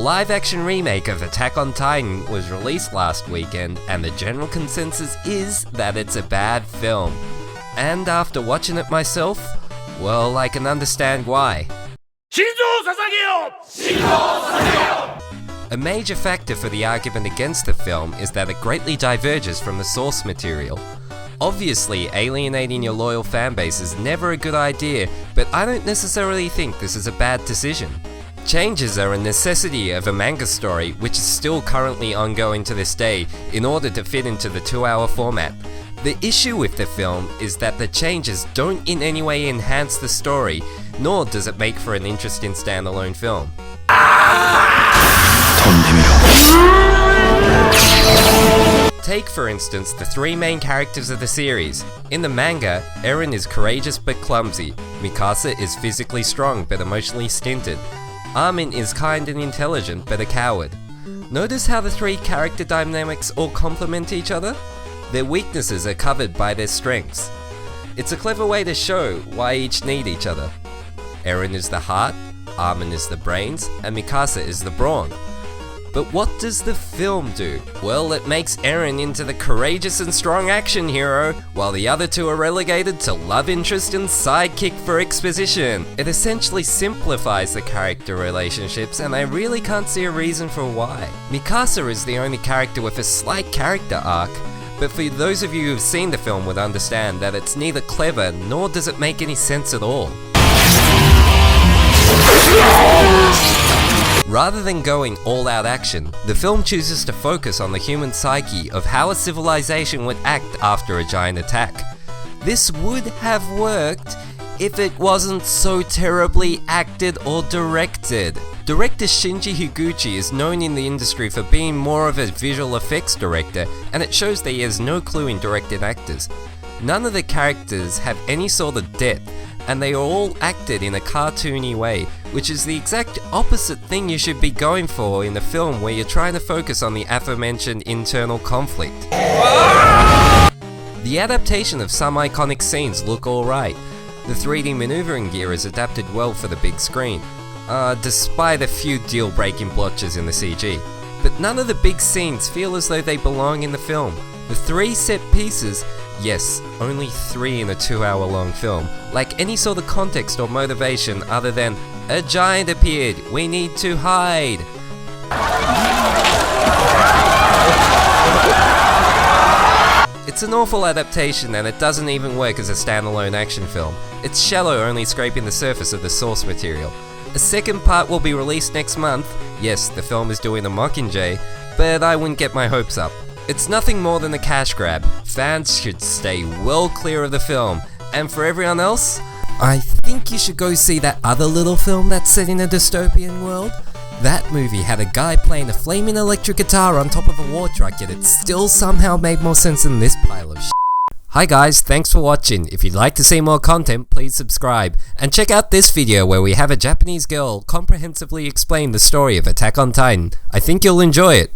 live-action remake of Attack on Titan was released last weekend, and the general consensus is that it's a bad film. And after watching it myself, well, I can understand why. A major factor for the argument against the film is that it greatly diverges from the source material. Obviously, alienating your loyal fanbase is never a good idea, but I don't necessarily think this is a bad decision. Changes are a necessity of a manga story, which is still currently ongoing to this day, in order to fit into the 2-hour format. The issue with the film is that the changes don't in any way enhance the story, nor does it make for an interesting standalone film. Take for instance the three main characters of the series. In the manga, Eren is courageous but clumsy, Mikasa is physically strong but emotionally stinted, Armin is kind and intelligent but a coward. Notice how the three character dynamics all complement each other? Their weaknesses are covered by their strengths. It's a clever way to show why each need each other. Eren is the heart, Armin is the brains, and Mikasa is the brawn. But what does the film do? Well, it makes Eren into the courageous and strong action hero, while the other two are relegated to love interest and sidekick for exposition. It essentially simplifies the character relationships, and I really can't see a reason for why. Mikasa is the only character with a slight character arc, but for those of you who've seen the film would understand that it's neither clever nor does it make any sense at all. Rather than going all-out action, the film chooses to focus on the human psyche of how a civilization would act after a giant attack. This would have worked if it wasn't so terribly acted or directed. Director Shinji Higuchi is known in the industry for being more of a visual effects director, and it shows that he has no clue in directing actors. None of the characters have any sort of depth, and they are all acted in a cartoony way, which is the exact opposite thing you should be going for in a film where you're trying to focus on the aforementioned internal conflict. The adaptation of some iconic scenes look alright. The 3D maneuvering gear is adapted well for the big screen, despite a few deal-breaking blotches in the CG. But none of the big scenes feel as though they belong in the film. The 3 set pieces, yes, only 3 in a 2-hour long film, lack any sort of context or motivation other than, a giant appeared, we need to hide. It's an awful adaptation, and it doesn't even work as a standalone action film. It's shallow, only scraping the surface of the source material. A second part will be released next month. Yes, the film is doing a Mockingjay, but I wouldn't get my hopes up. It's nothing more than a cash grab. Fans should stay well clear of the film. And for everyone else, I think you should go see that other little film that's set in a dystopian world. That movie had a guy playing a flaming electric guitar on top of a war truck, yet it still somehow made more sense than this pile of shit. Hi guys, thanks for watching. If you'd like to see more content, please subscribe. And check out this video where we have a Japanese girl comprehensively explain the story of Attack on Titan. I think you'll enjoy it.